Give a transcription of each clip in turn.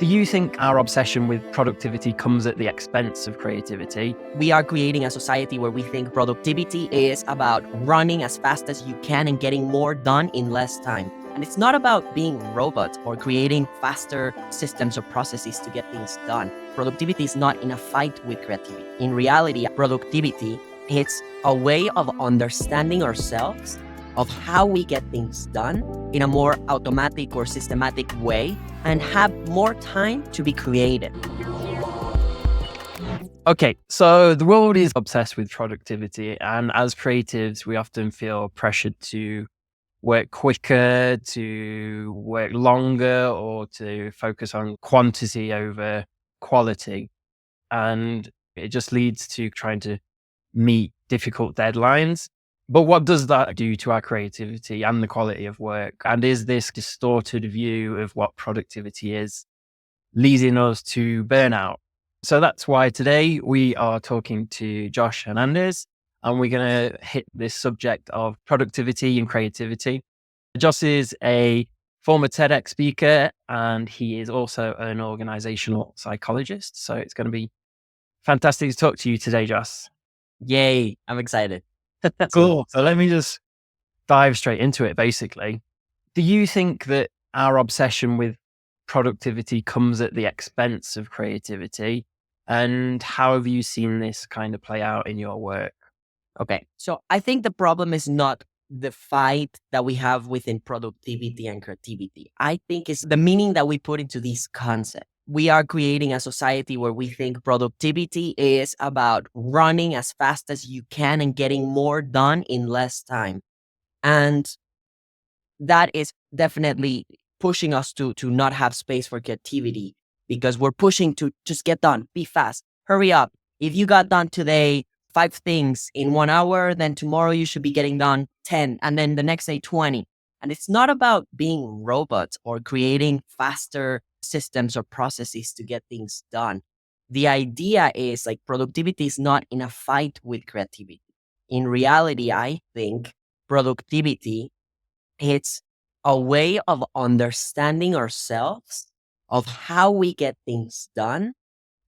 Do you think our obsession with productivity comes at the expense of creativity? We are creating a society where we think productivity is about running as fast as you can and getting more done in less time. And it's not about being robots or creating faster systems or processes to get things done. Productivity is not in a fight with creativity. In reality, productivity is a way of understanding ourselves, of how we get things done in a more automatic or systematic way and have more time to be creative. Okay, so the world is obsessed with productivity, and as creatives, we often feel pressured to work quicker, to work longer, or to focus on quantity over quality. And it just leads to trying to meet difficult deadlines. But what does that do to our creativity and the quality of work? And is this distorted view of what productivity is leading us to burnout? So that's why today we are talking to Josh Hernandez, and we're going to hit this subject of productivity and creativity. Josh is a former TEDx speaker, and he is also an organizational psychologist. So it's going to be fantastic to talk to you today, Josh. Yay, I'm excited. Cool. So let me just dive straight into it, basically. Do you think that our obsession with productivity comes at the expense of creativity? And how have you seen this kind of play out in your work? Okay, so I think the problem is not the fight that we have within productivity and creativity. I think it's the meaning that we put into these concepts. We are creating a society where we think productivity is about running as fast as you can and getting more done in less time. And that is definitely pushing us to not have space for creativity because we're pushing to just get done, be fast, hurry up. If you got done today 5 things in 1 hour, then tomorrow you should be getting done 10 and then the next day 20. And it's not about being robots or creating faster systems or processes to get things done. The idea is like productivity is not in a fight with creativity. In reality, I think productivity it's a way of understanding ourselves, of how we get things done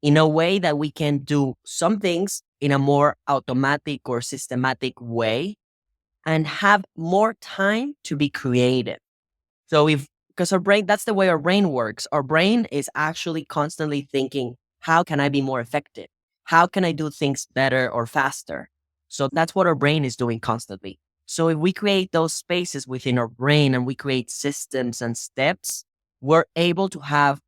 in a way that we can do some things in a more automatic or systematic way and have more time to be creative. So because our brain, that's the way our brain works. Our brain is actually constantly thinking, how can I be more effective? How can I do things better or faster? So that's what our brain is doing constantly. So if we create those spaces within our brain and we create systems and steps, we're able to have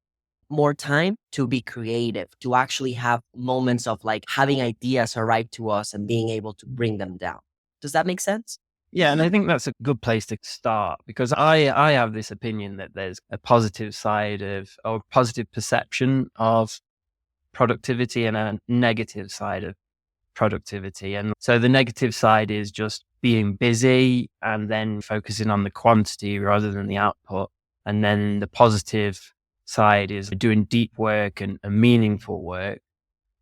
more time to be creative, to actually have moments of like having ideas arrive to us and being able to bring them down. Does that make sense? Yeah, and I think that's a good place to start because I have this opinion that there's a positive side of or positive perception of productivity and a negative side of productivity. And so the negative side is just being busy and then focusing on the quantity rather than the output. And then the positive side is doing deep work and meaningful work.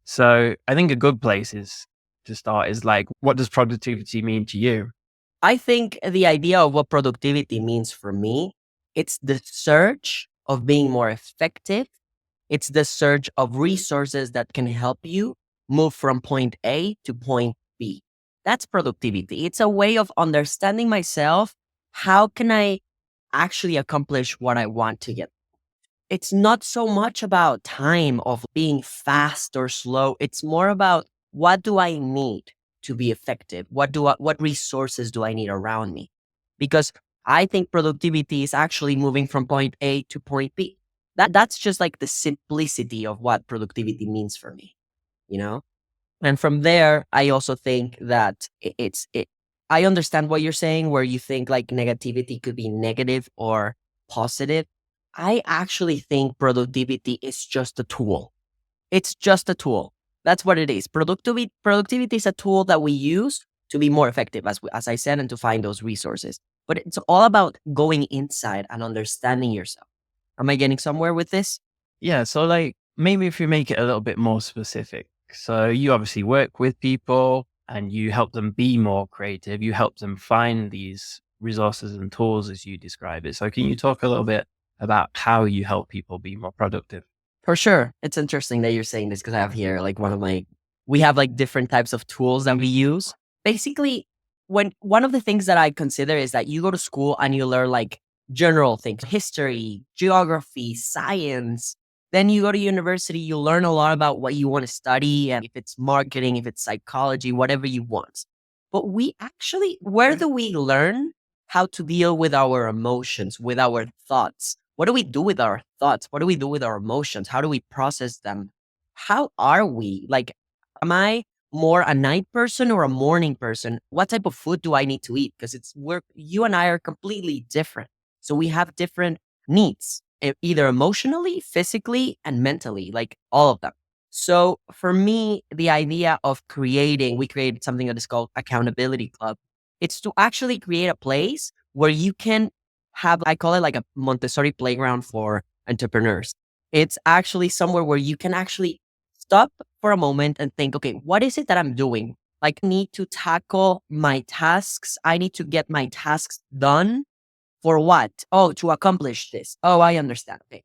So I think a good place is to start is like, what does productivity mean to you? I think the idea of what productivity means for me, it's the search of being more effective. It's the search of resources that can help you move from point A to point B. That's productivity. It's a way of understanding myself. How can I actually accomplish what I want to get? It's not so much about time of being fast or slow. It's more about what do I need to be effective? What resources do I need around me? Because I think productivity is actually moving from point A to point B. That's just like the simplicity of what productivity means for me, you know? And from there, I also think that I understand what you're saying, where you think like negativity could be negative or positive. I actually think productivity is just a tool. It's just a tool. That's what it is. Productivity is a tool that we use to be more effective, as I said, and to find those resources. But it's all about going inside and understanding yourself. Am I getting somewhere with this? Yeah. So like maybe if you make it a little bit more specific. So you obviously work with people and you help them be more creative. You help them find these resources and tools as you describe it. So can you talk a little bit about how you help people be more productive? For sure. It's interesting that you're saying this because I have here like we have like different types of tools that we use. Basically, when one of the things that I consider is that you go to school and you learn like general things, history, geography, science. Then you go to university, you learn a lot about what you want to study and if it's marketing, if it's psychology, whatever you want. But where do we learn how to deal with our emotions, with our thoughts? What do we do with our thoughts? What do we do with our emotions? How do we process them? How are we? Like, am I more a night person or a morning person? What type of food do I need to eat? Because you and I are completely different. So we have different needs, either emotionally, physically, and mentally, like all of them. So for me, the idea of we created something that is called Accountability Club. It's to actually create a place where you can I call it like a Montessori playground for entrepreneurs. It's actually somewhere where you can actually stop for a moment and think, okay, what is it that I'm doing? Like, I need to tackle my tasks. I need to get my tasks done for what? Oh, to accomplish this. Oh, I understand. Okay.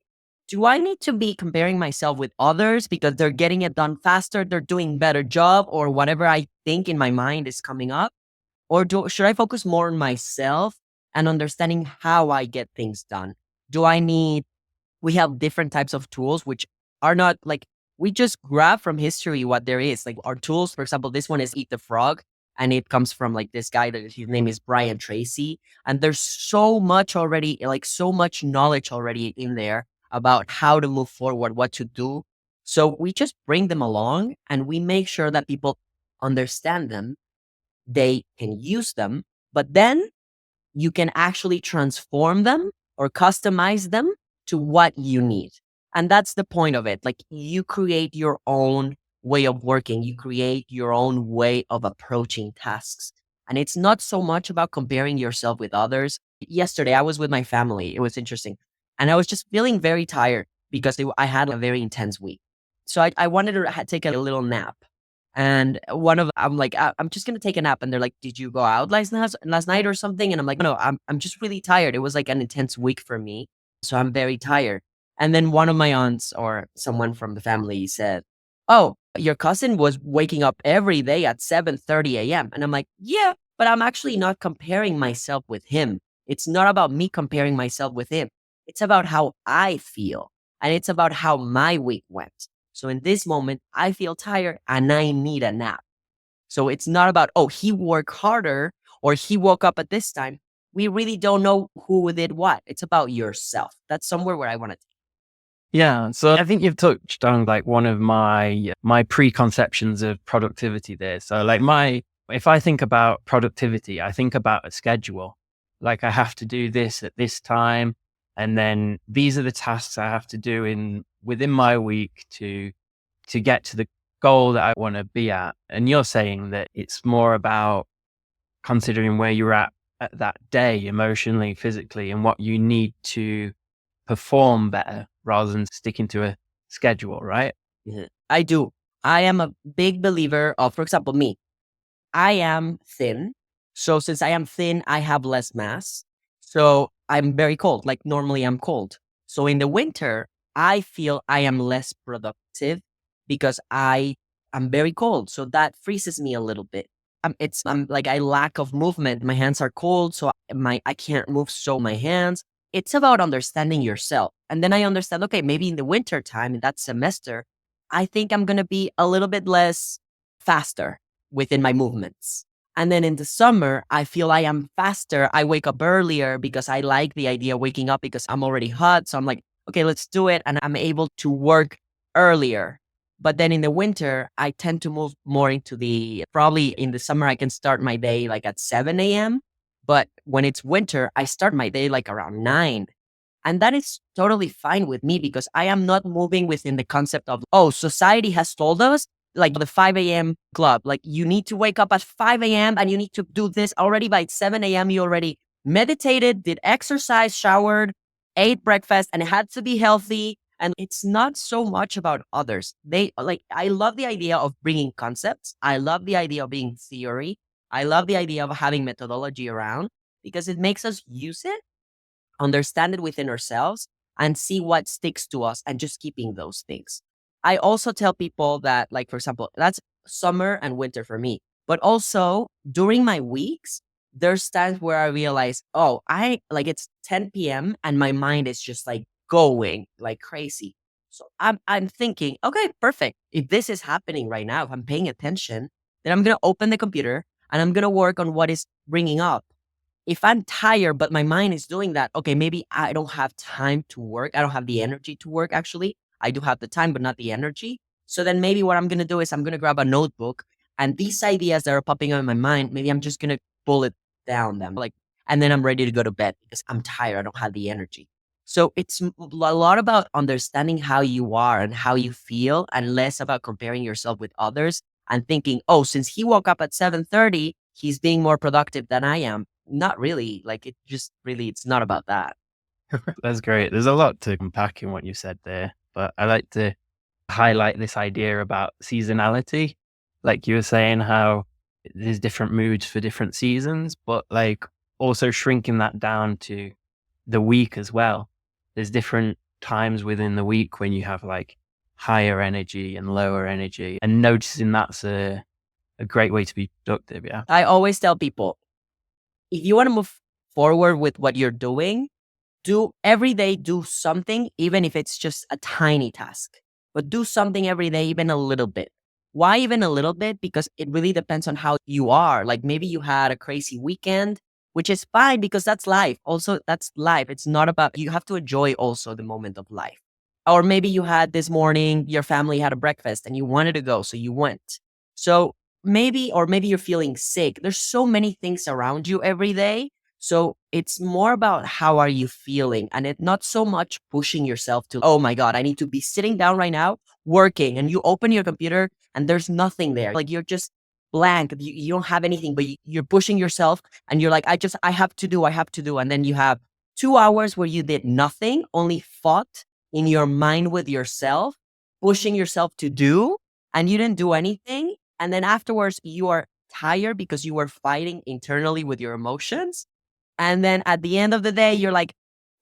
Do I need to be comparing myself with others because they're getting it done faster, they're doing better job, or whatever I think in my mind is coming up? Or should I focus more on myself and understanding how I get things done? Do I need, we have different types of tools, which are not like, we just grab from history what there is. Like our tools, for example, this one is Eat the Frog. And it comes from like this guy that his name is Brian Tracy. And there's so much already, like so much knowledge already in there about how to move forward, what to do. So we just bring them along and we make sure that people understand them, they can use them, but then you can actually transform them or customize them to what you need. And that's the point of it. Like you create your own way of working, you create your own way of approaching tasks. And it's not so much about comparing yourself with others. Yesterday, I was with my family. It was interesting. And I was just feeling very tired because I had a very intense week. So I wanted to take a little nap. And I'm like, I'm just gonna take a nap. And they're like, did you go out last night or something? And I'm like, no, I'm just really tired. It was like an intense week for me. So I'm very tired. And then one of my aunts or someone from the family said, oh, your cousin was waking up every day at 7:30 a.m. And I'm like, yeah, but I'm actually not comparing myself with him. It's not about me comparing myself with him. It's about how I feel. And it's about how my week went. So in this moment, I feel tired and I need a nap. So it's not about, oh, he worked harder or he woke up at this time. We really don't know who did what. It's about yourself. That's somewhere where I want to. Yeah. So I think you've touched on like one of my preconceptions of productivity there. So like if I think about productivity, I think about a schedule. Like I have to do this at this time. And then these are the tasks I have to do within my week to get to the goal that I want to be at. And you're saying that it's more about considering where you're at that day, emotionally, physically, and what you need to perform better rather than sticking to a schedule, right? Mhm. I do. I am a big believer of, for example, me. I am thin. So since I am thin, I have less mass. So I'm very cold. Like normally I'm cold. So in the winter, I feel I am less productive because I am very cold. So that freezes me a little bit. I'm like I lack of movement. My hands are cold, so I can't move so my hands. It's about understanding yourself. And then I understand, okay, maybe in the winter time in that semester, I think I'm gonna be a little bit less faster within my movements. And then in the summer, I feel I am faster. I wake up earlier because I like the idea of waking up because I'm already hot. So I'm like, okay, let's do it. And I'm able to work earlier. But then in the winter, I tend to move more into probably in the summer, I can start my day like at 7 a.m. But when it's winter, I start my day like around 9. And that is totally fine with me because I am not moving within the concept of, oh, society has told us like the 5 a.m. club, like you need to wake up at 5 a.m. and you need to do this already by 7 a.m. You already meditated, did exercise, showered, ate breakfast, and it had to be healthy. And it's not so much about others. I love the idea of bringing concepts. I love the idea of being theory. I love the idea of having methodology around because it makes us use it, understand it within ourselves, and see what sticks to us and just keeping those things. I also tell people that, like, for example, that's summer and winter for me. But also during my weeks, there's times where I realize, oh, I like it's 10 p.m. and my mind is just like going like crazy. So I'm thinking, okay, perfect. If this is happening right now, if I'm paying attention, then I'm gonna open the computer and I'm gonna work on what is bringing up. If I'm tired, but my mind is doing that, okay, maybe I don't have time to work. I don't have the energy to work, actually. I do have the time, but not the energy. So then maybe what I'm going to do is I'm going to grab a notebook and these ideas that are popping up in my mind, maybe I'm just going to bullet down them. Like, and then I'm ready to go to bed because I'm tired. I don't have the energy. So it's a lot about understanding how you are and how you feel and less about comparing yourself with others and thinking, oh, since he woke up at 7:30, he's being more productive than I am. Not really. Like it just really, it's not about that. That's great. There's a lot to unpack in what you said there, but I like to highlight this idea about seasonality. Like you were saying, how there's different moods for different seasons, but like also shrinking that down to the week as well. There's different times within the week when you have like higher energy and lower energy, and noticing that's a great way to be productive. Yeah. I always tell people, if you want to move forward with what you're doing, do every day, do something, even if it's just a tiny task, but do something every day, even a little bit. Why even a little bit? Because it really depends on how you are. Like maybe you had a crazy weekend, which is fine because that's life. Also, that's life. It's not about, you have to enjoy also the moment of life. Or maybe you had this morning, your family had a breakfast and you wanted to go, so you went. So maybe, or maybe you're feeling sick. There's so many things around you every day. So it's more about how are you feeling and it not so much pushing yourself to, oh my God, I need to be sitting down right now working, and you open your computer and there's nothing there. Like you're just blank. You don't have anything, but you're pushing yourself and you're like, I have to do, I have to do. And then you have 2 hours where you did nothing, only fought in your mind with yourself, pushing yourself to do, and you didn't do anything. And then afterwards you are tired because you were fighting internally with your emotions. And then at the end of the day, you're like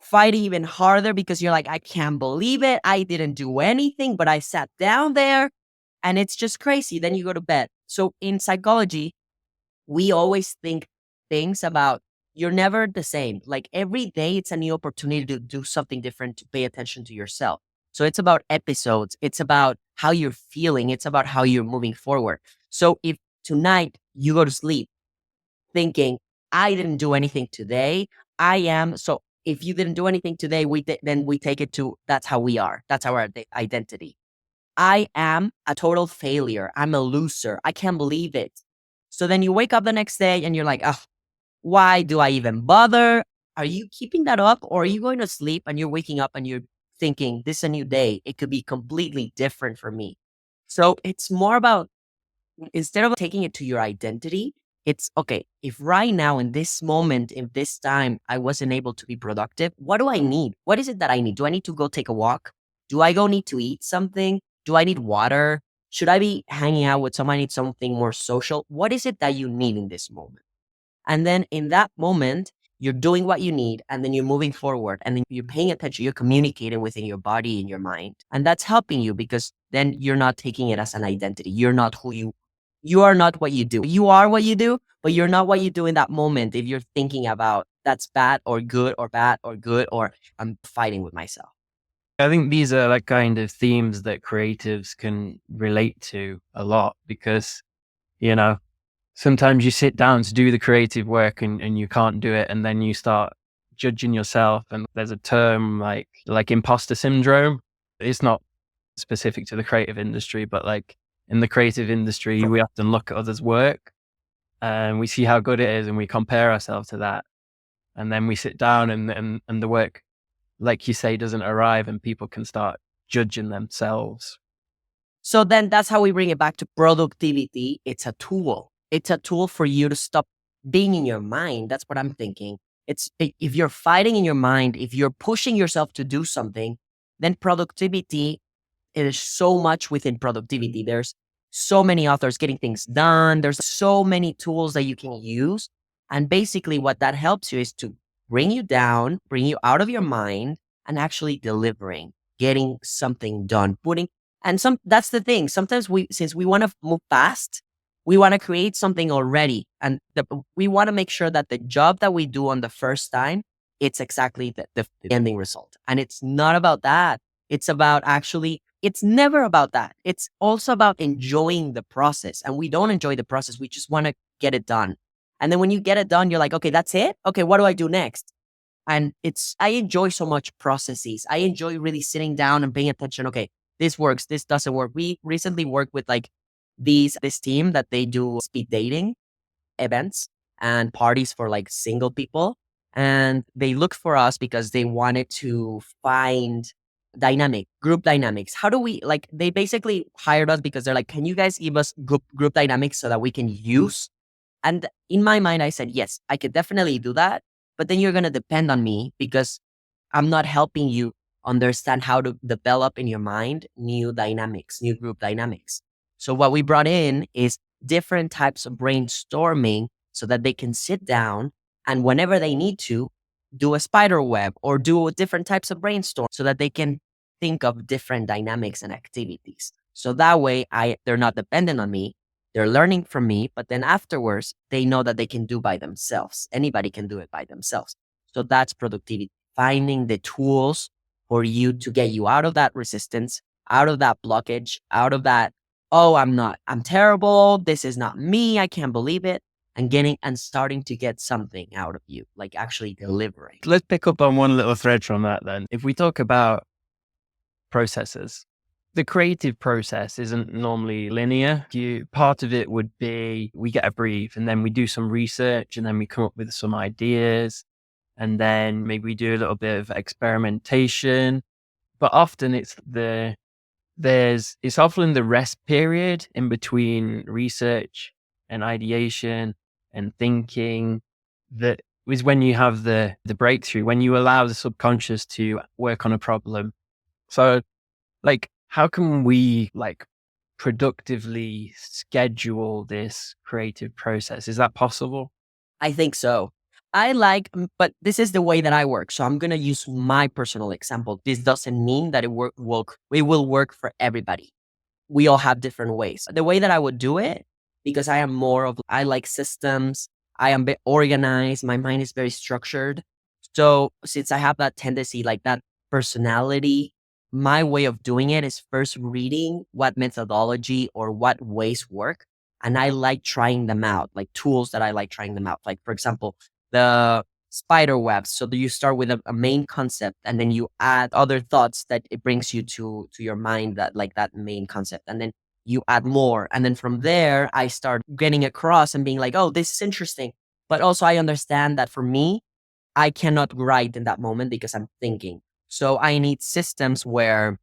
fighting even harder because you're like, I can't believe it. I didn't do anything, but I sat down there and it's just crazy. Then you go to bed. So in psychology, we always think things about you're never the same. Like every day, it's a new opportunity to do something different, to pay attention to yourself. So it's about episodes. It's about how you're feeling. It's about how you're moving forward. So if tonight you go to sleep thinking, I didn't do anything today. I am. So if you didn't do anything today, then we take it to that's how we are. That's our identity. I am a total failure. I'm a loser. I can't believe it. So then you wake up the next day and you're like, oh, why do I even bother? Are you keeping that up, or are you going to sleep and you're waking up and you're thinking, this is a new day. It could be completely different for me. So it's more about, instead of taking it to your identity, it's okay, if right now in this moment, in this time, I wasn't able to be productive, what do I need? What is it that I need? Do I need to go take a walk? Do I go need to eat something? Do I need water? Should I be hanging out with someone? I need something more social. What is it that you need in this moment? And then in that moment, you're doing what you need, and then you're moving forward, and then you're paying attention, you're communicating within your body and your mind. And that's helping you because then you're not taking it as an identity. You're not who you are, not what you do. You are what you do, but you're not what you do in that moment. If you're thinking about that's bad or good or bad or good, or I'm fighting with myself. I think these are like kind of themes that creatives can relate to a lot because, you know, sometimes you sit down to do the creative work and you can't do it. And then you start judging yourself. And there's a term like imposter syndrome. It's not specific to the creative industry, but like in the creative industry, we often look at others' work and we see how good it is and we compare ourselves to that. And then we sit down and the work, like you say, doesn't arrive and people can start judging themselves. So then that's how we bring it back to productivity. It's a tool. It's a tool for you to stop being in your mind. That's what I'm thinking. If you're fighting in your mind, if you're pushing yourself to do something, then productivity is so much within productivity. There's so many authors getting things done. There's so many tools that you can use. And basically what that helps you is to bring you down, bring you out of your mind, and actually delivering, getting something done, that's the thing. Sometimes since we want to move fast, we want to create something already. And we want to make sure that the job that we do on the first time, it's exactly the ending result. And it's not about that. It's never about that. It's also about enjoying the process. And we don't enjoy the process. We just want to get it done. And then when you get it done, you're like, okay, that's it. Okay, what do I do next? And I enjoy so much processes. I enjoy really sitting down and paying attention. Okay, this works, this doesn't work. We recently worked with like this team that they do speed dating events and parties for like single people. And they looked for us because they wanted to find group dynamics. How do we like, they basically hired us because they're like, can you guys give us group dynamics so that we can use? And in my mind, I said, yes, I could definitely do that. But then you're going to depend on me because I'm not helping you understand how to develop in your mind new dynamics, new group dynamics. So what we brought in is different types of brainstorming so that they can sit down and whenever they need to do a spider web or do different types of brainstorm so that they can think of different dynamics and activities. So that way they're not dependent on me. They're learning from me, but then afterwards they know that they can do by themselves. Anybody can do it by themselves. So that's productivity, finding the tools for you to get you out of that resistance, out of that blockage, out of that, oh, I'm terrible. This is not me. I can't believe it. And starting to get something out of you, like actually delivering. Let's pick up on one little thread from that then. If we talk about processes, the creative process isn't normally linear. Part of it would be we get a brief and then we do some research and then we come up with some ideas and then maybe we do a little bit of experimentation. But often it's often the rest period in between research and ideation and thinking that is when you have the breakthrough, when you allow the subconscious to work on a problem. So like, how can we like productively schedule this creative process? Is that possible? I think so. But this is the way that I work. So I'm going to use my personal example. This doesn't mean that it will work for everybody. We all have different ways. The way that I would do it, because I like systems. I am organized. My mind is very structured. So since I have that tendency, like that personality, my way of doing it is first reading what methodology or what ways work. And I like trying them out, like tools that I like trying them out. Like, for example, the spider webs. So you start with a main concept and then you add other thoughts that it brings you to your mind, that like that main concept. And then you add more. And then from there, I start getting across and being like, oh, this is interesting. But also I understand that for me, I cannot write in that moment because I'm thinking. So I need systems where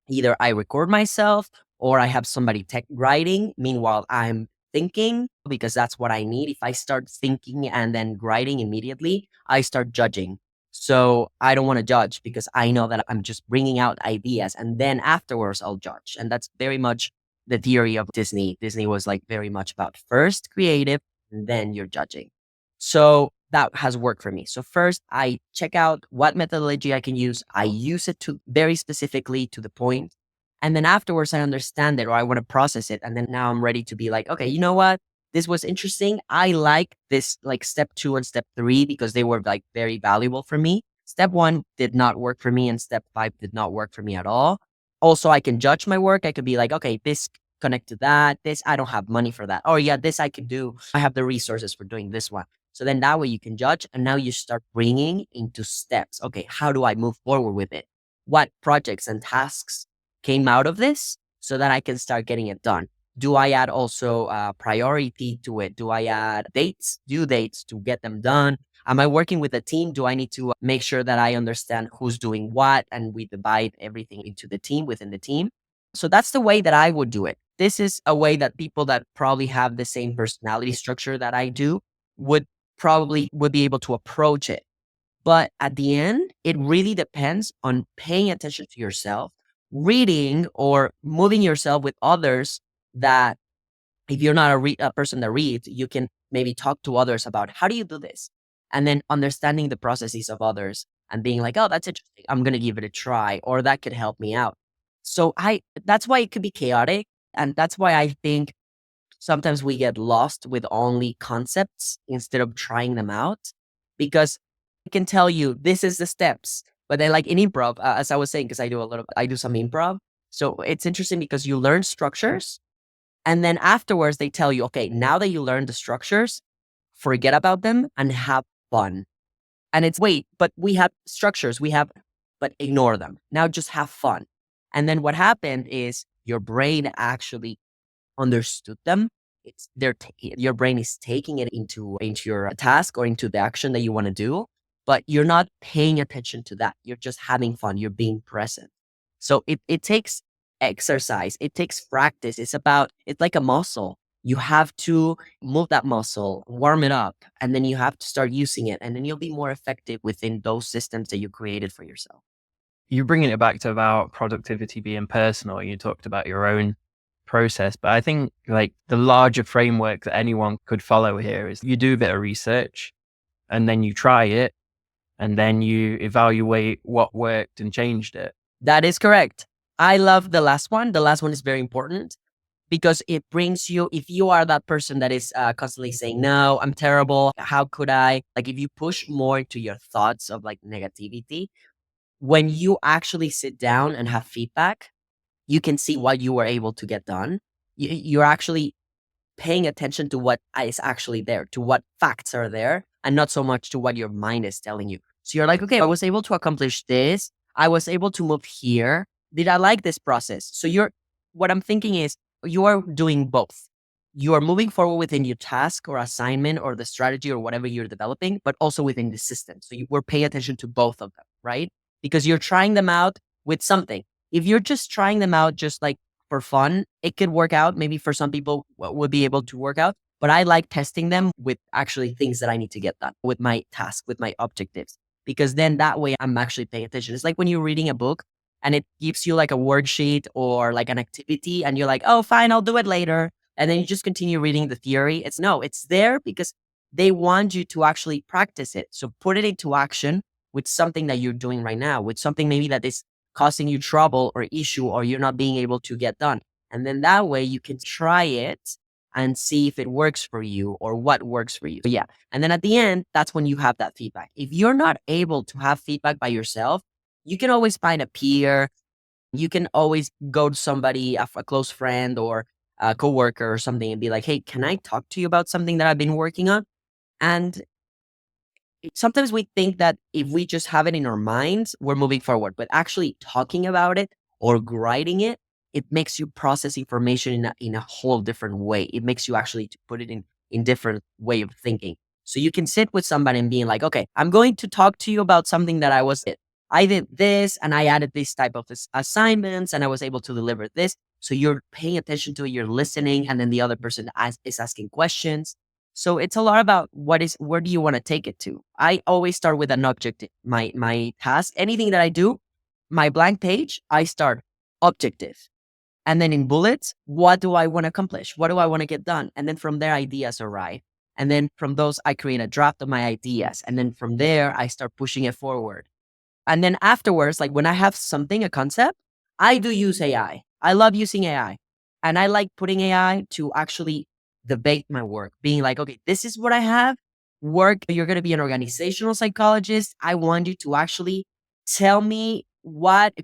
either I record myself or I have somebody writing. Meanwhile, I'm thinking because that's what I need. If I start thinking and then writing immediately, I start judging. So I don't want to judge because I know that I'm just bringing out ideas and then afterwards I'll judge. And that's very much the theory of Disney. Disney was like very much about first creative and then you're judging. So that has worked for me. So first I check out what methodology I can use. I use it to very specifically to the point. And then afterwards I understand it or I want to process it. And then now I'm ready to be like, okay, you know what? This was interesting. I like this, like step 2 and step 3, because they were like very valuable for me. Step 1 did not work for me and step 5 did not work for me at all. Also, I can judge my work. I could be like, okay, this connect to that. This, I don't have money for that. Or yeah, this I could do. I have the resources for doing this one. So then that way you can judge. And now you start bringing into steps. Okay, how do I move forward with it? What projects and tasks came out of this so that I can start getting it done? Do I add also priority to it? Do I add due dates to get them done? Am I working with a team? Do I need to make sure that I understand who's doing what and we divide everything into the team within the team? So that's the way that I would do it. This is a way that people that probably have the same personality structure that I do would be able to approach it. But at the end, it really depends on paying attention to yourself, reading or moving yourself with others that if you're not a person that reads, you can maybe talk to others about how do you do this? And then understanding the processes of others and being like, oh, that's interesting. I'm going to give it a try, or that could help me out. So that's why it could be chaotic. And that's why I think sometimes we get lost with only concepts instead of trying them out, because I can tell you this is the steps. But then, like in improv, as I was saying, because I do some improv. So it's interesting because you learn structures, and then afterwards they tell you, okay, now that you learn the structures, forget about them and have fun. And it's, wait, but we have structures, but ignore them. Now just have fun. And then what happened is your brain actually understood them. Your brain is taking it into your task or into the action that you want to do, but you're not paying attention to that. You're just having fun. You're being present. So it takes exercise. It takes practice. It's like a muscle. You have to move that muscle, warm it up, and then you have to start using it. And then you'll be more effective within those systems that you created for yourself. You're bringing it back to about productivity being personal. You talked about your own process, but I think like the larger framework that anyone could follow here is you do a bit of research and then you try it and then you evaluate what worked and changed it. That is correct. I love the last one. The last one is very important because it brings you, if you are that person that is constantly saying, no, I'm terrible. How could I? Like, if you push more into your thoughts of like negativity, when you actually sit down and have feedback, you can see what you were able to get done. You're actually paying attention to what is actually there, to what facts are there, and not so much to what your mind is telling you. So you're like, okay, I was able to accomplish this. I was able to move here. Did I like this process? So what I'm thinking is you are doing both. You are moving forward within your task or assignment or the strategy or whatever you're developing, but also within the system. So we're paying attention to both of them, right? Because you're trying them out with something. If you're just trying them out just like for fun, it could work out. Maybe for some people would be able to work out, but I like testing them with actually things that I need to get done with my task, with my objectives, because then that way I'm actually paying attention. It's like when you're reading a book and it gives you like a worksheet or like an activity and you're like, oh, fine, I'll do it later. And then you just continue reading the theory. It's there because they want you to actually practice it. So put it into action with something that you're doing right now, with something maybe that is causing you trouble or issue or you're not being able to get done. And then that way you can try it and see if it works for you or what works for you. So yeah. And then at the end, that's when you have that feedback. If you're not able to have feedback by yourself, you can always find a peer. You can always go to somebody, a close friend or a coworker or something and be like, hey, can I talk to you about something that I've been working on? And sometimes we think that if we just have it in our minds, we're moving forward, but actually talking about it or writing it, it makes you process information in a whole different way. It makes you actually to put it in different way of thinking. So you can sit with somebody and being like, okay, I'm going to talk to you about something that I did this and I added this type of assignments and I was able to deliver this. So you're paying attention to it, you're listening, and then the other person is asking questions. So it's a lot about where do you want to take it to? I always start with an objective. My task, anything that I do, my blank page, I start objective. And then in bullets, what do I want to accomplish? What do I want to get done? And then from there, ideas arrive. And then from those, I create a draft of my ideas. And then from there, I start pushing it forward. And then afterwards, like when I have something, a concept, I do use AI. I love using AI. And I like putting AI to actually debate my work, being like, okay, this is what I have. Work, you're going to be an organizational psychologist. I want you to actually tell me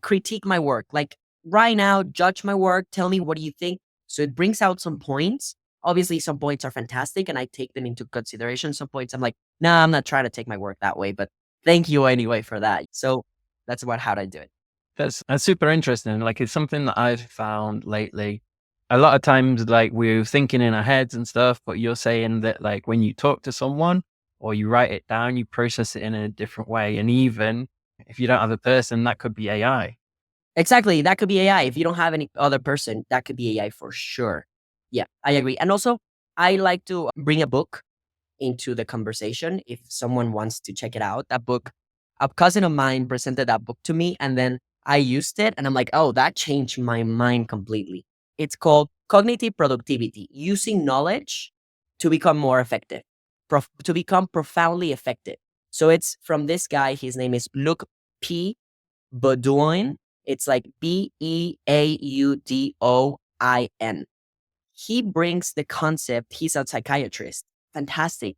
critique my work. Like right now, judge my work. Tell me, what do you think? So it brings out some points. Obviously, some points are fantastic and I take them into consideration. Some points I'm like, nah, I'm not trying to take my work that way, but thank you anyway for that. So that's about how I do it. That's super interesting. Like it's something that I've found lately. A lot of times, like we're thinking in our heads and stuff, but you're saying that like when you talk to someone or you write it down, you process it in a different way. And even if you don't have a person, that could be AI. Exactly. That could be AI. If you don't have any other person, that could be AI for sure. Yeah, I agree. And also, I like to bring a book into the conversation if someone wants to check it out. That book, a cousin of mine presented that book to me and then I used it and I'm like, oh, that changed my mind completely. It's called Cognitive Productivity, Using Knowledge to Become More Effective, to become profoundly effective. So it's from this guy. His name is Luc P. Baudouin. It's like Beaudouin. He brings the concept. He's a psychiatrist. Fantastic.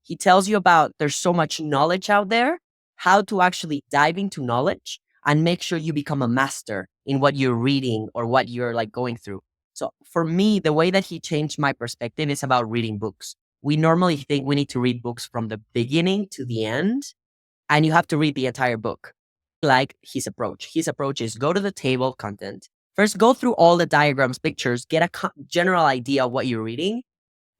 He tells you about there's so much knowledge out there, how to actually dive into knowledge and make sure you become a master in what you're reading or what you're like going through. So for me, the way that he changed my perspective is about reading books. We normally think we need to read books from the beginning to the end, and you have to read the entire book. Like his approach. His approach is go to the table of content. First, go through all the diagrams, pictures, get a general idea of what you're reading.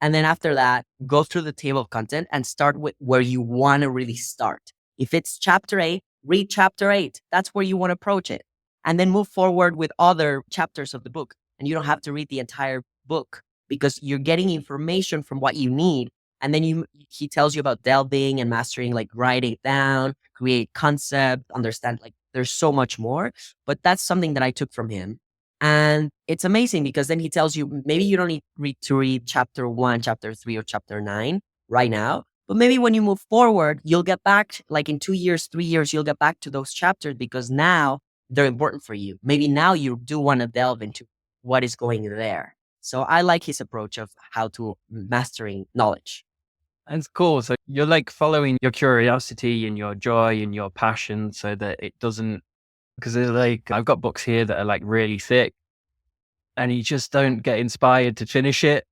And then after that, go through the table of content and start with where you want to really start. If it's chapter 8, read chapter 8. That's where you want to approach it. And then move forward with other chapters of the book. And you don't have to read the entire book because you're getting information from what you need. And then he tells you about delving and mastering, like writing it down, create concept, understand, like there's so much more. But that's something that I took from him. And it's amazing because then he tells you maybe you don't need to read chapter 1, chapter 3, or chapter 9 right now. But maybe when you move forward, you'll get back, like in 2 years, 3 years, you'll get back to those chapters because now they're important for you. Maybe now you do want to delve into what is going there. So I like his approach of how to mastering knowledge. That's cool. So you're like following your curiosity and your joy and your passion so that it doesn't, because they're like, I've got books here that are like really thick and you just don't get inspired to finish it.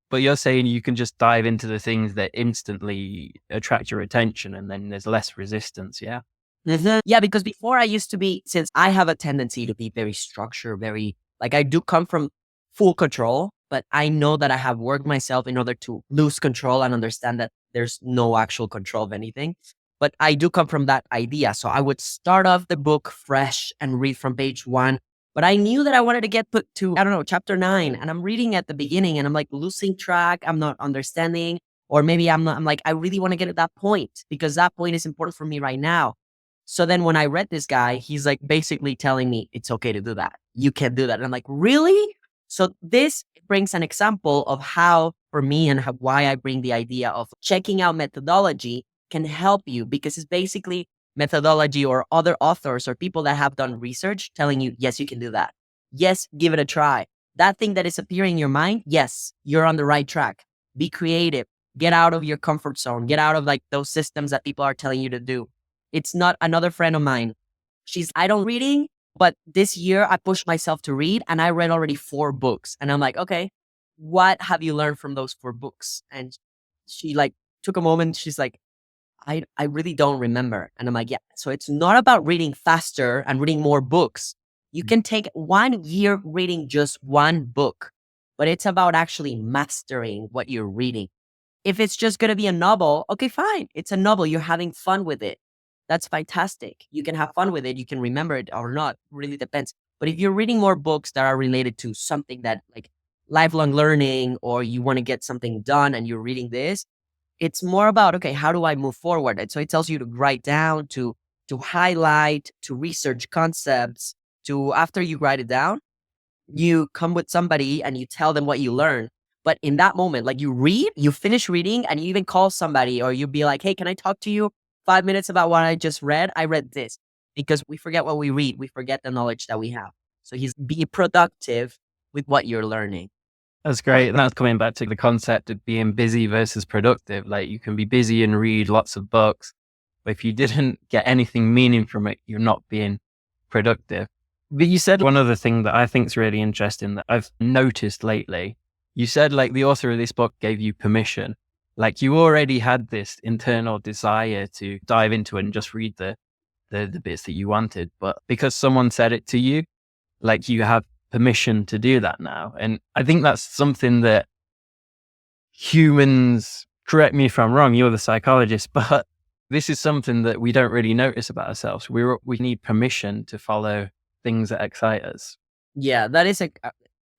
But you're saying you can just dive into the things that instantly attract your attention and then there's less resistance. Yeah. Yeah, because before I used to be, since I have a tendency to be very structured, very, like I do come from full control, but I know that I have worked myself in order to lose control and understand that there's no actual control of anything. But I do come from that idea. So I would start off the book fresh and read from page 1. But I knew that I wanted to get put to, I don't know, chapter 9. And I'm reading at the beginning and I'm like losing track. I'm not understanding. Or maybe I'm like, I really want to get to that point because that point is important for me right now. So then when I read this guy, he's like basically telling me it's okay to do that. You can do that. And I'm like, really? So this brings an example of how, for me, and why I bring the idea of checking out methodology can help you because it's basically methodology or other authors or people that have done research telling you, yes, you can do that. Yes, give it a try. That thing that is appearing in your mind, yes, you're on the right track. Be creative. Get out of your comfort zone. Get out of like those systems that people are telling you to do. It's not another friend of mine. I don't reading, but this year I pushed myself to read and I read already 4 books. And I'm like, okay, what have you learned from those 4 books? And she like took a moment. She's like, I really don't remember. And I'm like, yeah. So it's not about reading faster and reading more books. You can take 1 year reading just 1 book, but it's about actually mastering what you're reading. If it's just going to be a novel, okay, fine. It's a novel. You're having fun with it. That's fantastic. You can have fun with it. You can remember it or not. Really depends. But if you're reading more books that are related to something that like lifelong learning or you want to get something done and you're reading this, it's more about, okay, how do I move forward? And so it tells you to write down, to highlight, to research concepts, to after you write it down, you come with somebody and you tell them what you learned. But in that moment, like you read, you finish reading and you even call somebody or you be like, hey, can I talk to you 5 minutes about what I just read? I read this because we forget what we read. We forget the knowledge that we have. So be productive with what you're learning. That's great. And that's coming back to the concept of being busy versus productive. Like you can be busy and read lots of books, but if you didn't get anything meaning from it, you're not being productive. But you said one other thing that I think is really interesting that I've noticed lately. You said like the author of this book gave you permission. Like you already had this internal desire to dive into it and just read the bits that you wanted. But because someone said it to you, like you have permission to do that now. And I think that's something that humans, correct me if I'm wrong, you're the psychologist, but this is something that we don't really notice about ourselves. We need permission to follow things that excite us. Yeah, that is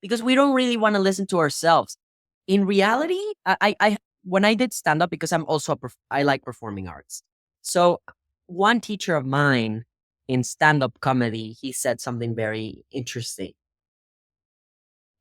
because we don't really want to listen to ourselves. In reality, I when I did stand up, because I'm also I like performing arts. So one teacher of mine in stand up comedy, he said something very interesting.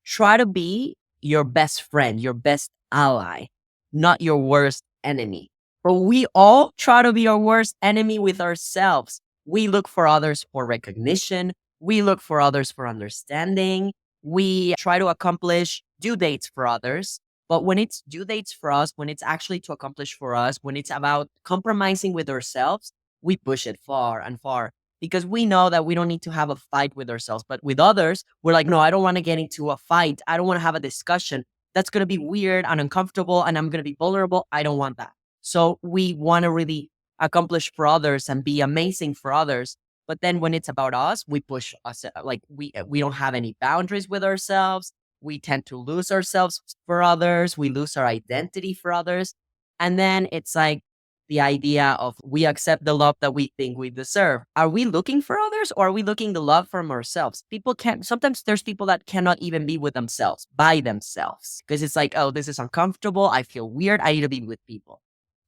Try to be your best friend, your best ally, not your worst enemy. But we all try to be our worst enemy with ourselves. We look for others for recognition. We look for others for understanding. We try to accomplish due dates for others. But when it's due dates for us, when it's actually to accomplish for us, when it's about compromising with ourselves, we push it far and far because we know that we don't need to have a fight with ourselves. But with others, we're like, no, I don't want to get into a fight. I don't want to have a discussion. That's going to be weird and uncomfortable, and I'm going to be vulnerable. I don't want that. So we want to really accomplish for others and be amazing for others. But then when it's about us, we push us like we don't have any boundaries with ourselves. We tend to lose ourselves for others. We lose our identity for others. And then it's like the idea of we accept the love that we think we deserve. Are we looking for others, or are we looking the love from ourselves? People can't, sometimes there's people that cannot even be with themselves by themselves because it's like, oh, this is uncomfortable. I feel weird. I need to be with people.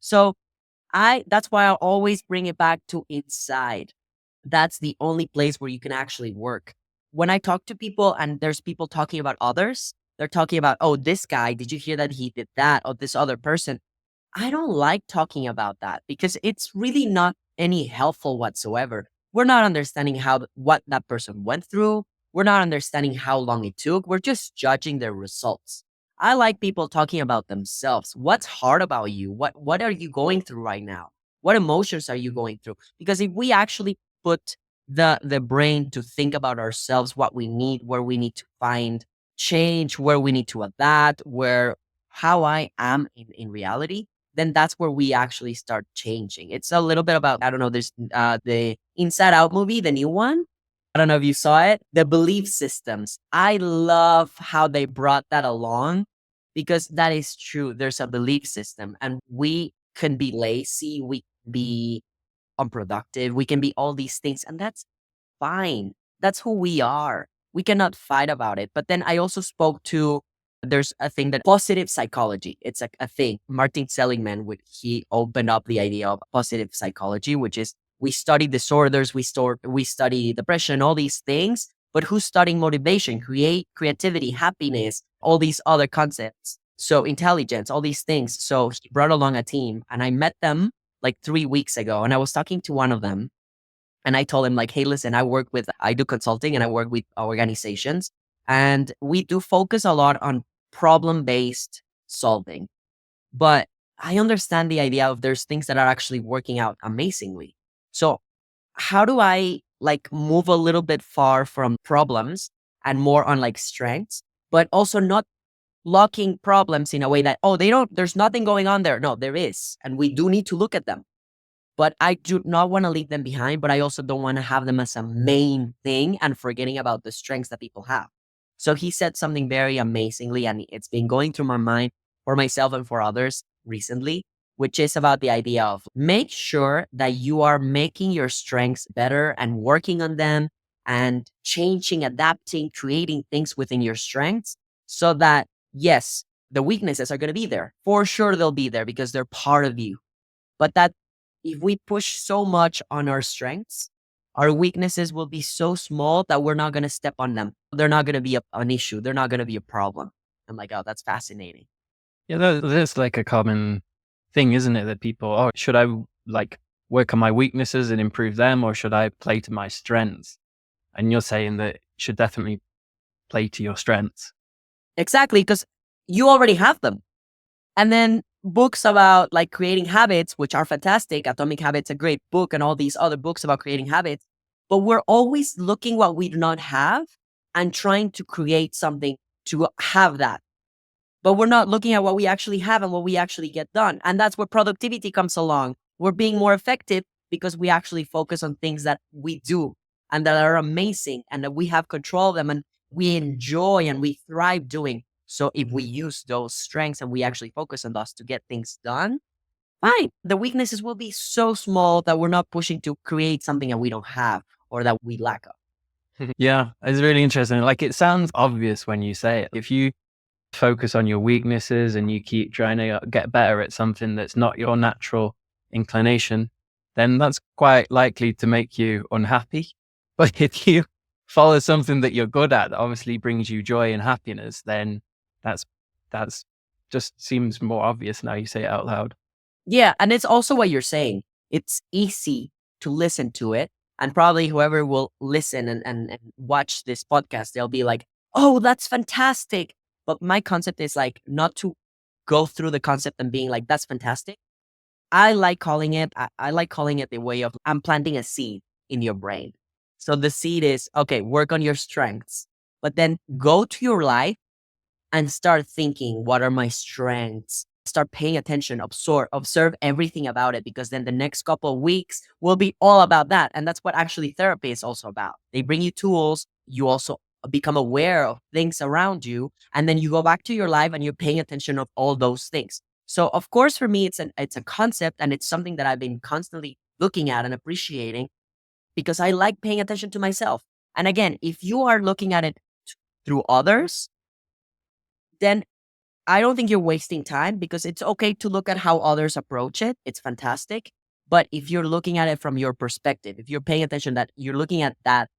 So that's why I always bring it back to inside. That's the only place where you can actually work. When I talk to people and there's people talking about others, they're talking about, oh, this guy, did you hear that he did that? Or this other person. I don't like talking about that because it's really not any helpful whatsoever. We're not understanding what that person went through. We're not understanding how long it took. We're just judging their results. I like people talking about themselves. What's hard about you? What are you going through right now? What emotions are you going through? Because if we actually put the brain to think about ourselves, what we need, where we need to find change, where we need to adapt, where how I am in reality, then that's where we actually start changing. It's a little bit about, I don't know, there's the Inside Out movie, the new one. I don't know if you saw it, the belief systems. I love how they brought that along because that is true. There's a belief system and we can be lazy. We can be unproductive. We can be all these things. And that's fine. That's who we are. We cannot fight about it. But then I also spoke to, there's a thing that positive psychology. It's a thing. Martin Seligman, he opened up the idea of positive psychology, which is we study disorders, we study depression, all these things. But who's studying motivation, creativity, happiness, all these other concepts? So intelligence, all these things. So he brought along a team and I met them like 3 weeks ago. And I was talking to one of them and I told him like, hey, listen, I do consulting and I work with organizations and we do focus a lot on problem-based solving. But I understand the idea of there's things that are actually working out amazingly. So how do I like move a little bit far from problems and more on like strengths, but also not locking problems in a way that, oh, there's nothing going on there. No, there is. And we do need to look at them. But I do not want to leave them behind, but I also don't want to have them as a main thing and forgetting about the strengths that people have. So he said something very amazingly, and it's been going through my mind for myself and for others recently, which is about the idea of make sure that you are making your strengths better and working on them and changing, adapting, creating things within your strengths so that, yes, the weaknesses are going to be there. For sure, they'll be there because they're part of you. But that if we push so much on our strengths, our weaknesses will be so small that we're not going to step on them. They're not going to be an issue. They're not going to be a problem. I'm like, oh, that's fascinating. Yeah, that's like a common thing, isn't it? That people, oh, should I like work on my weaknesses and improve them, or should I play to my strengths? And you're saying that you should definitely play to your strengths. Exactly, because you already have them. And then books about like creating habits, which are fantastic. Atomic Habits, a great book, and all these other books about creating habits. But we're always looking what we do not have and trying to create something to have that. But we're not looking at what we actually have and what we actually get done. And that's where productivity comes along. We're being more effective because we actually focus on things that we do and that are amazing and that we have control of them and we enjoy and we thrive doing. So if we use those strengths and we actually focus on those to get things done, fine. The weaknesses will be so small that we're not pushing to create something that we don't have or that we lack of. Yeah, it's really interesting. Like it sounds obvious when you say it. If you focus on your weaknesses and you keep trying to get better at something that's not your natural inclination, then that's quite likely to make you unhappy. But if you follow something that you're good at that obviously brings you joy and happiness, then that's just seems more obvious now you say it out loud. Yeah. And it's also what you're saying. It's easy to listen to it. And probably whoever will listen and watch this podcast, they'll be like, oh, that's fantastic. But my concept is like not to go through the concept and being like, that's fantastic. I like calling it the way of I'm planting a seed in your brain. So the seed is, okay, work on your strengths, but then go to your life and start thinking, what are my strengths? Start paying attention, observe everything about it, because then the next couple of weeks will be all about that. And that's what actually therapy is also about. They bring you tools. You also become aware of things around you. And then you go back to your life and you're paying attention of all those things. So of course, for me, it's a concept and it's something that I've been constantly looking at and appreciating because I like paying attention to myself. And again, if you are looking at it through others, then I don't think you're wasting time because it's okay to look at how others approach it. It's fantastic. But if you're looking at it from your perspective, if you're paying attention that you're looking at that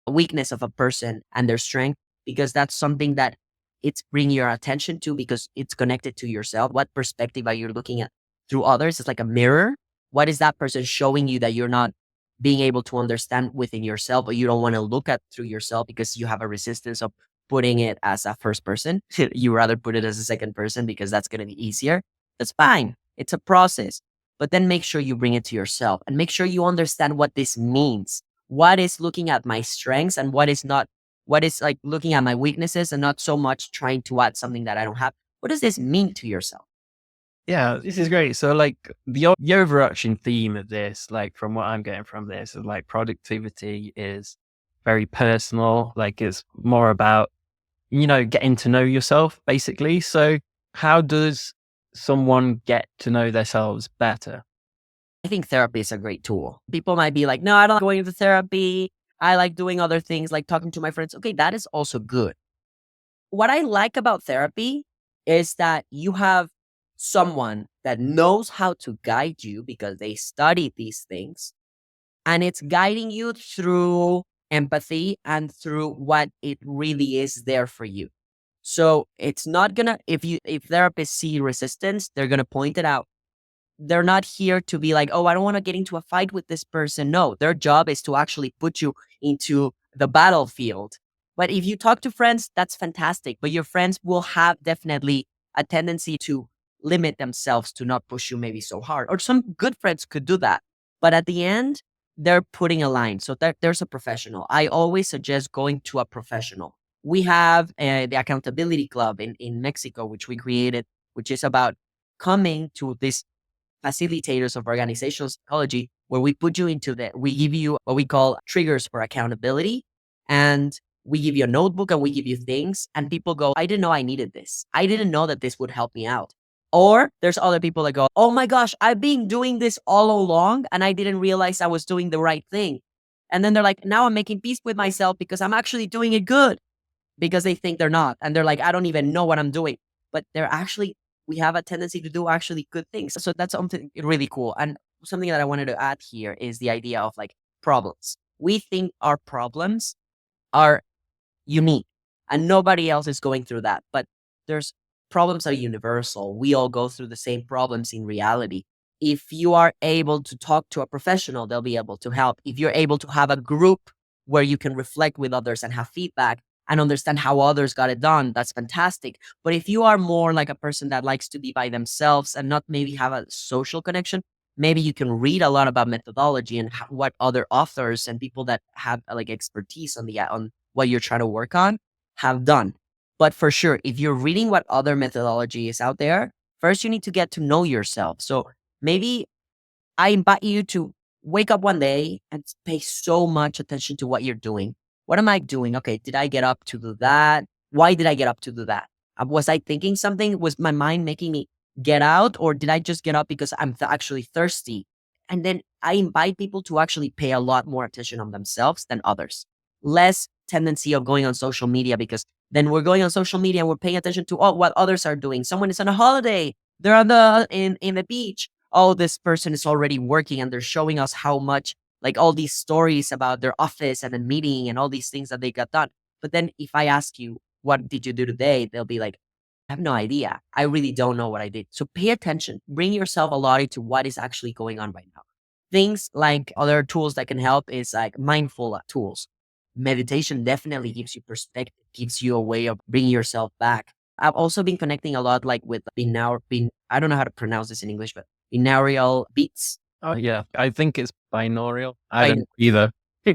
weakness of a person and their strength, because that's something that it's bringing your attention to because it's connected to yourself. What perspective are you looking at through others? It's like a mirror. What is that person showing you that you're not being able to understand within yourself, or you don't want to look at through yourself because you have a resistance of putting it as a first person? You rather put it as a second person because that's going to be easier. That's fine. It's a process. But then make sure you bring it to yourself and make sure you understand what this means. What is looking at my strengths and what is not, what is like looking at my weaknesses and not so much trying to add something that I don't have. What does this mean to yourself? Yeah, this is great. So, like the overarching theme of this, like from what I'm getting from this, is like productivity is very personal. Like it's more about getting to know yourself, basically. So, how does someone get to know themselves better? I think therapy is a great tool. People might be like, no, I don't like going to therapy. I like doing other things like talking to my friends. Okay, that is also good. What I like about therapy is that you have someone that knows how to guide you because they study these things and it's guiding you through empathy and through what it really is there for you. So it's not gonna, if therapists see resistance, they're gonna point it out. They're not here to be like, oh, I don't want to get into a fight with this person. No, their job is to actually put you into the battlefield. But if you talk to friends, that's fantastic. But your friends will have definitely a tendency to limit themselves to not push you maybe so hard. Or some good friends could do that. But at the end, they're putting a line. So there's a professional. I always suggest going to a professional. We have the Accountability Club in Mexico, which we created, which is about coming to this facilitators of organizational psychology, where we put you into we give you what we call triggers for accountability. And we give you a notebook and we give you things. And people go, I didn't know I needed this. I didn't know that this would help me out. Or there's other people that go, oh my gosh, I've been doing this all along and I didn't realize I was doing the right thing. And then they're like, now I'm making peace with myself because I'm actually doing it good, because they think they're not. And they're like, I don't even know what I'm doing. But they're actually, we have a tendency to do actually good things. So that's something really cool. And something that I wanted to add here is the idea of like problems. We think our problems are unique and nobody else is going through that. But there's problems are universal. We all go through the same problems in reality. If you are able to talk to a professional, they'll be able to help. If you're able to have a group where you can reflect with others and have feedback and understand how others got it done, that's fantastic. But if you are more like a person that likes to be by themselves and not maybe have a social connection, maybe you can read a lot about methodology and what other authors and people that have like expertise on what you're trying to work on have done. But for sure, if you're reading what other methodology is out there, first you need to get to know yourself. So maybe I invite you to wake up one day and pay so much attention to what you're doing. What am I doing? Okay, did I get up to do that? Why did I get up to do that? Was I thinking something? Was my mind making me get out? Or did I just get up because I'm actually thirsty? And then I invite people to actually pay a lot more attention on themselves than others. Less tendency of going on social media, because then we're going on social media and we're paying attention to what others are doing. Someone is on a holiday. They're on in the beach. Oh, this person is already working and they're showing us how much, like all these stories about their office and the meeting and all these things that they got done. But then if I ask you, what did you do today? They'll be like, I have no idea. I really don't know what I did. So pay attention. Bring yourself a lot into what is actually going on right now. Things like other tools that can help is like mindful tools. Meditation definitely gives you perspective, gives you a way of bringing yourself back. I've also been connecting a lot like with I don't know how to pronounce this in English, but binaural beats. Oh, yeah. I think it's binaural. I Bin- don't either. We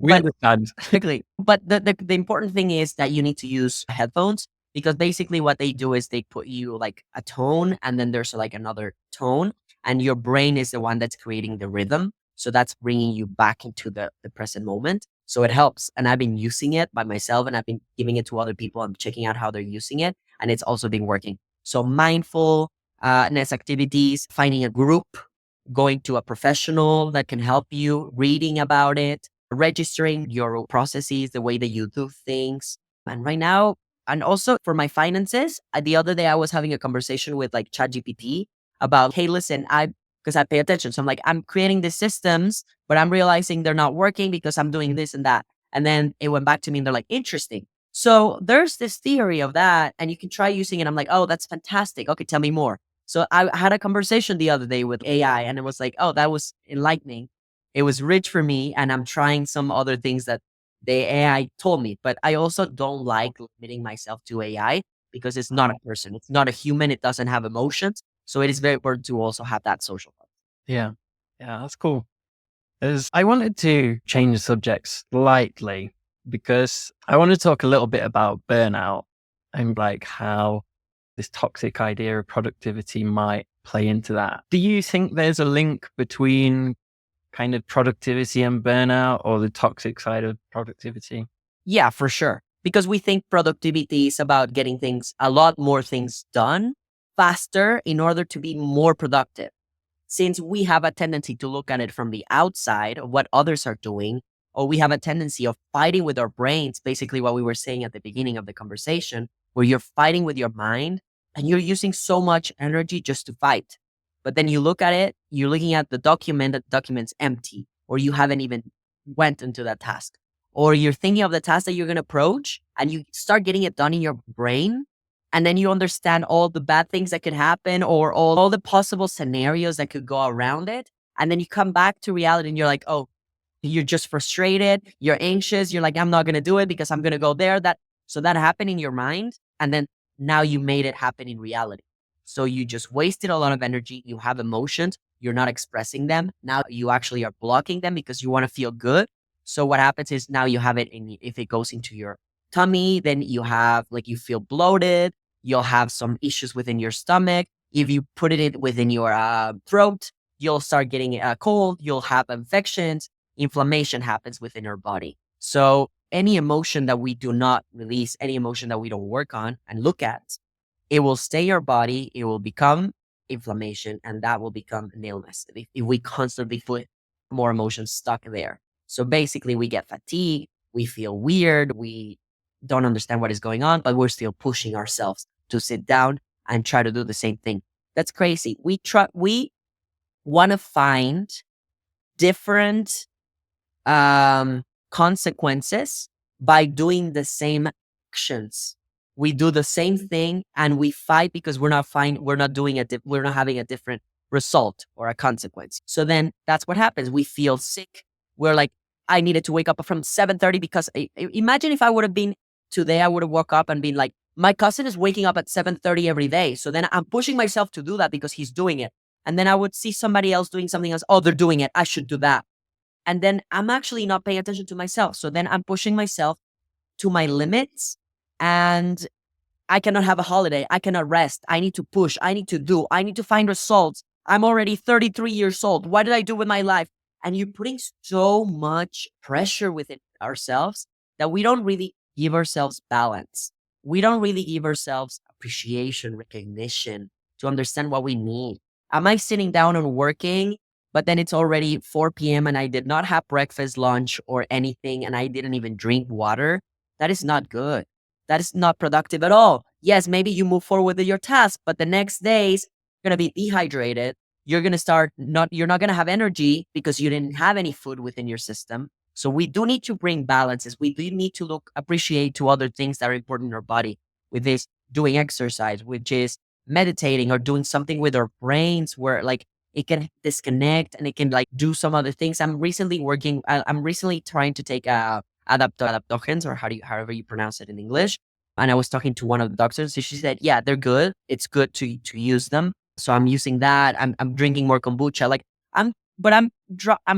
But understand. Exactly. But the important thing is that you need to use headphones because basically what they do is they put you like a tone and then there's like another tone and your brain is the one that's creating the rhythm. So that's bringing you back into the present moment. So it helps. And I've been using it by myself and I've been giving it to other people. I'm checking out how they're using it and it's also been working. So mindfulness activities, finding a group, going to a professional that can help you, reading about it, registering your processes, the way that you do things. And right now, and also for my finances, the other day I was having a conversation with like ChatGPT about, hey, listen, because I pay attention. So I'm like, I'm creating these systems, but I'm realizing they're not working because I'm doing this and that. And then it went back to me and they're like, interesting. So there's this theory of that, and you can try using it. I'm like, oh, that's fantastic. Okay, tell me more. So I had a conversation the other day with AI, and it was like, oh, that was enlightening. It was rich for me, and I'm trying some other things that the AI told me. But I also don't like limiting myself to AI because it's not a person, it's not a human, it doesn't have emotions. So it is very important to also have that social part. Yeah. Yeah, that's cool. As I wanted to change the subject slightly because I want to talk a little bit about burnout and like how this toxic idea of productivity might play into that. Do you think there's a link between kind of productivity and burnout or the toxic side of productivity? Yeah, for sure. Because we think productivity is about getting a lot more things done faster in order to be more productive. Since we have a tendency to look at it from the outside of what others are doing, or we have a tendency of fighting with our brains, basically what we were saying at the beginning of the conversation, where you're fighting with your mind and you're using so much energy just to fight. But then you look at it, you're looking at the document, that document's empty, or you haven't even went into that task. Or you're thinking of the task that you're going to approach and you start getting it done in your brain. And then you understand all the bad things that could happen or all the possible scenarios that could go around it. And then you come back to reality and you're like, oh, you're just frustrated. You're anxious. You're like, I'm not going to do it because I'm going to go there. So that happened in your mind. And then now you made it happen in reality. So you just wasted a lot of energy. You have emotions. You're not expressing them. Now you actually are blocking them because you want to feel good. So what happens is now you have it if it goes into your tummy, then you have like you feel bloated. You'll have some issues within your stomach. If you put it within your throat, you'll start getting a cold. You'll have infections. Inflammation happens within our body. So any emotion that we do not release, any emotion that we don't work on and look at, it will stay in your body. It will become inflammation and that will become an illness if we constantly put more emotions stuck there. So basically we get fatigued, we feel weird, we don't understand what is going on, but we're still pushing ourselves to sit down and try to do the same thing. That's crazy. We want to find different consequences by doing the same actions. We do the same thing and we fight because we're not we're not having a different result or a consequence. So then that's what happens. We feel sick. We're like, I needed to wake up from 7:30 because imagine if I would have been today, I would have woke up and been like, my cousin is waking up at 7:30 every day. So then I'm pushing myself to do that because he's doing it. And then I would see somebody else doing something else. Oh, they're doing it. I should do that. And then I'm actually not paying attention to myself. So then I'm pushing myself to my limits and I cannot have a holiday. I cannot rest. I need to push. I need to do. I need to find results. I'm already 33 years old. What did I do with my life? And you're putting so much pressure within ourselves that we don't really give ourselves balance. We don't really give ourselves appreciation, recognition to understand what we need. Am I sitting down and working, but then it's already 4 p.m. and I did not have breakfast, lunch, or anything, and I didn't even drink water? That is not good. That is not productive at all. Yes, maybe you move forward with your task, but the next days you're going to be dehydrated. You're going to you're not going to have energy because you didn't have any food within your system. So we do need to bring balances. We do need to appreciate to other things that are important in our body with this doing exercise, which is meditating or doing something with our brains where like it can disconnect and it can like do some other things. I'm recently trying to take adaptogens, or however you pronounce it in English. And I was talking to one of the doctors, and she said, yeah, they're good. It's good to use them. So I'm using that. I'm drinking more kombucha. Like I'm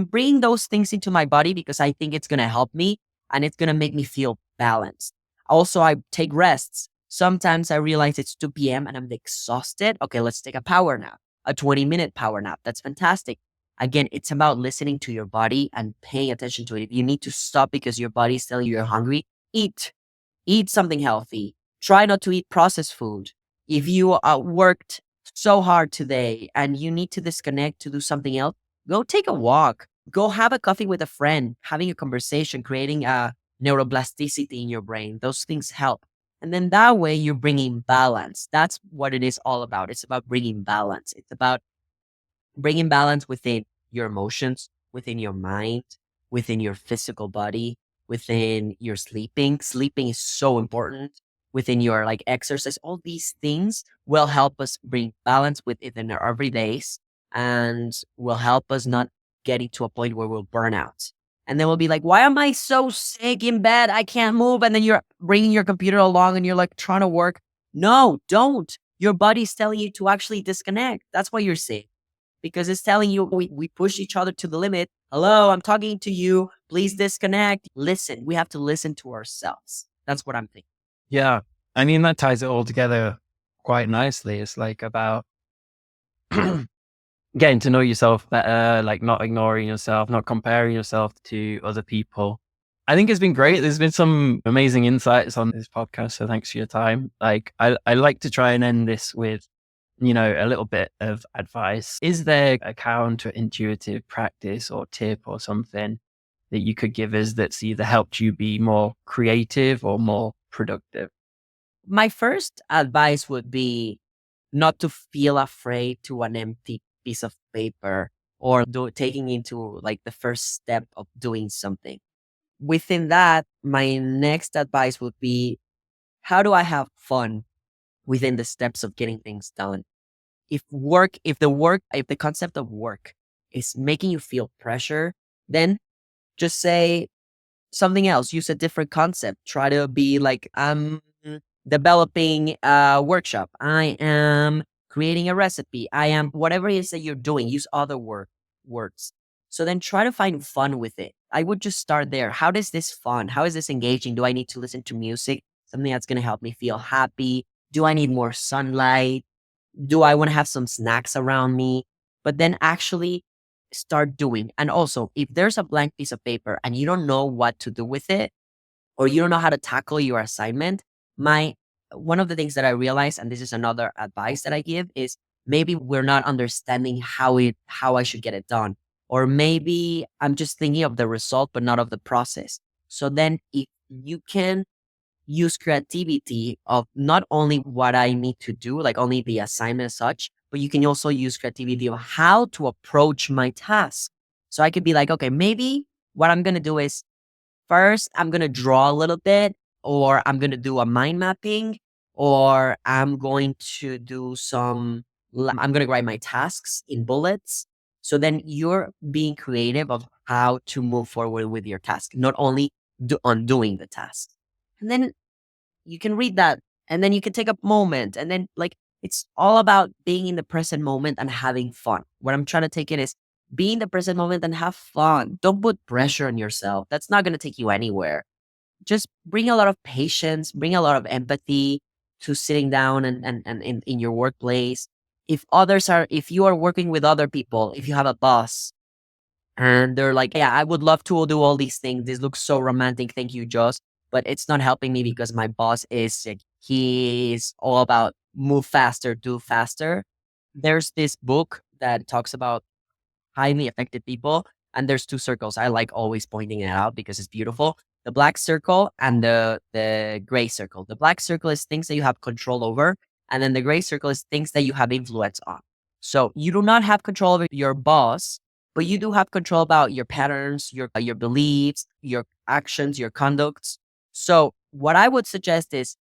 bringing those things into my body because I think it's gonna help me and it's gonna make me feel balanced. Also, I take rests. Sometimes I realize it's 2 p.m. and I'm exhausted. Okay, let's take a power nap, a 20-minute power nap. That's fantastic. Again, it's about listening to your body and paying attention to it. If you need to stop because your body is telling you you're hungry, eat. Eat something healthy. Try not to eat processed food. If you worked so hard today and you need to disconnect to do something else, go take a walk. Go have a coffee with a friend, having a conversation, creating a neuroplasticity in your brain. Those things help. And then that way you're bringing balance. That's what it is all about. It's about bringing balance. It's about bringing balance within your emotions, within your mind, within your physical body, within your sleeping. Sleeping is so important. Within your like exercise, all these things will help us bring balance within our everydays and will help us not getting to a point where we'll burn out. And then we'll be like, why am I so sick in bed? I can't move. And then you're bringing your computer along and you're like trying to work. No, don't. Your body's telling you to actually disconnect. That's why you're sick, because it's telling you we push each other to the limit. Hello, I'm talking to you. Please disconnect. Listen. We have to listen to ourselves. That's what I'm thinking. Yeah. I mean, that ties it all together quite nicely. It's like about getting to know yourself better, like not ignoring yourself, not comparing yourself to other people. I think it's been great. There's been some amazing insights on this podcast. So thanks for your time. Like I like to try and end this with, a little bit of advice. Is there a counterintuitive practice or tip or something that you could give us that's either helped you be more creative or more productive? My first advice would be not to feel afraid to an empty piece of paper or taking into like the first step of doing something. Within that, my next advice would be, how do I have fun within the steps of getting things done? If the concept of work is making you feel pressure, then just say something else. Use a different concept. Try to be like, I'm developing a workshop. I am creating a recipe. I am whatever it is that you're doing. Use other words. So then try to find fun with it. I would just start there. How is this fun? How is this engaging? Do I need to listen to music? Something that's going to help me feel happy? Do I need more sunlight? Do I want to have some snacks around me? But then actually start doing. And also, if there's a blank piece of paper and you don't know what to do with it, or you don't know how to tackle your assignment, one of the things that I realized, and this is another advice that I give, is maybe we're not understanding how I should get it done. Or maybe I'm just thinking of the result, but not of the process. So then if you can use creativity of not only what I need to do, like only the assignment as such, but you can also use creativity of how to approach my task. So I could be like, okay, maybe what I'm going to do is first, I'm going to draw a little bit, or I'm going to do a mind mapping, or I'm going to I'm going to write my tasks in bullets. So then you're being creative of how to move forward with your task, not only on doing the task. And then you can read that, and then you can take a moment, and then like it's all about being in the present moment and having fun. What I'm trying to take it is be in the present moment and have fun. Don't put pressure on yourself. That's not going to take you anywhere. Just bring a lot of patience, bring a lot of empathy to sitting down and in your workplace. If you are working with other people, if you have a boss and they're like, yeah, I would love to do all these things. This looks so romantic. Thank you, Joss. But it's not helping me because my boss is like, he's all about move faster, do faster. There's this book that talks about highly effective people. And there's two circles. I like always pointing it out because it's beautiful. The black circle and the gray circle. The black circle is things that you have control over. And then the gray circle is things that you have influence on. So you do not have control over your boss, but you do have control about your patterns, your beliefs, your actions, your conducts. So what I would suggest is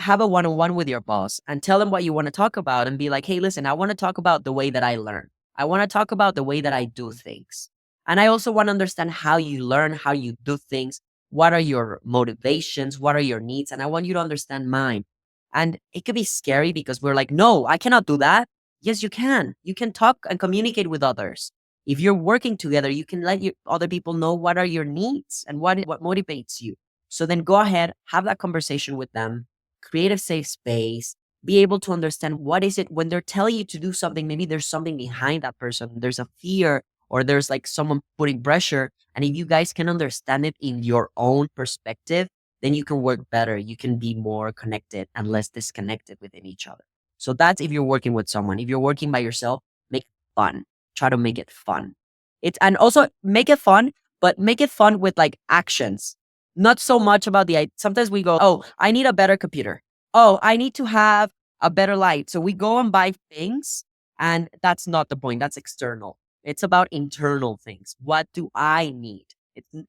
have a one-on-one with your boss and tell them what you want to talk about and be like, hey, listen, I want to talk about the way that I learn. I want to talk about the way that I do things. And I also want to understand how you learn, how you do things. What are your motivations? What are your needs? And I want you to understand mine. And it could be scary because we're like, no, I cannot do that. Yes, you can. You can talk and communicate with others. If you're working together, you can let other people know what are your needs and what motivates you. So then go ahead, have that conversation with them, create a safe space, be able to understand what is it when they're telling you to do something. Maybe there's something behind that person. There's a fear or there's like someone putting pressure. And if you guys can understand it in your own perspective, then you can work better. You can be more connected and less disconnected within each other. So that's if you're working with someone. If you're working by yourself, make it fun. Try to make it fun. And also make it fun, but make it fun with like actions. Not so much about sometimes we go, oh, I need a better computer. Oh, I need to have a better light. So we go and buy things, and that's not the point. That's external. It's about internal things. What do I need?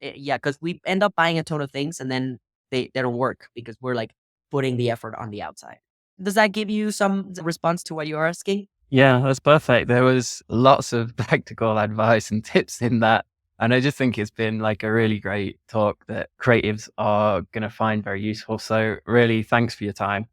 Yeah, because we end up buying a ton of things and then they don't work because we're like putting the effort on the outside. Does that give you some response to what you're asking? Yeah, that's perfect. There was lots of practical advice and tips in that. And I just think it's been like a really great talk that creatives are going to find very useful. So really, thanks for your time.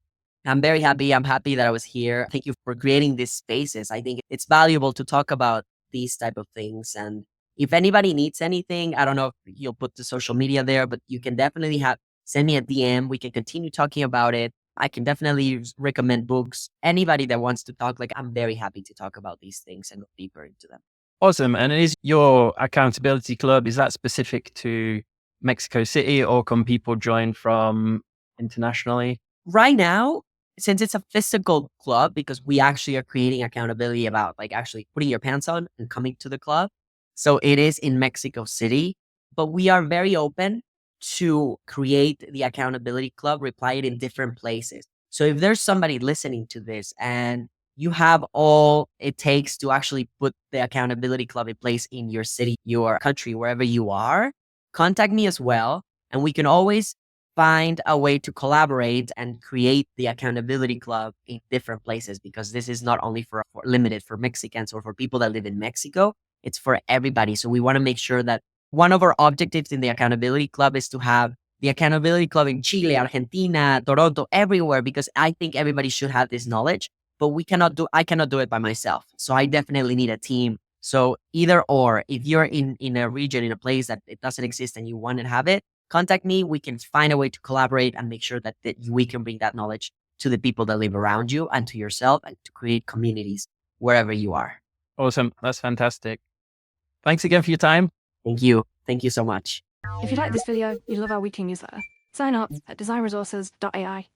I'm very happy. I'm happy that I was here. Thank you for creating these spaces. I think it's valuable to talk about these type of things. And if anybody needs anything, I don't know if you'll put the social media there, but you can definitely send me a DM. We can continue talking about it. I can definitely recommend books. Anybody that wants to talk, like I'm very happy to talk about these things and go deeper into them. Awesome. And is your accountability club, is that specific to Mexico City or can people join from internationally? Right now, since it's a physical club, because we actually are creating accountability about like actually putting your pants on and coming to the club. So it is in Mexico City, but we are very open to create the accountability club, reply it in different places. So if there's somebody listening to this and you have all it takes to actually put the accountability club in place in your city, your country, wherever you are, contact me as well. And we can always find a way to collaborate and create the accountability club in different places, because this is not only for limited for Mexicans or for people that live in Mexico, it's for everybody. So we want to make sure that one of our objectives in the accountability club is to have the accountability club in Chile, Argentina, Toronto, everywhere, because I think everybody should have this knowledge, but I cannot do it by myself. So I definitely need a team. So either or, if you're in a region, in a place that it doesn't exist and you want to have it, contact me. We can find a way to collaborate and make sure that we can bring that knowledge to the people that live around you and to yourself and to create communities wherever you are. Awesome. That's fantastic. Thanks again for your time. Thank you. Thank you so much. If you like this video, you love our weekly newsletter, sign up at designresources.ai.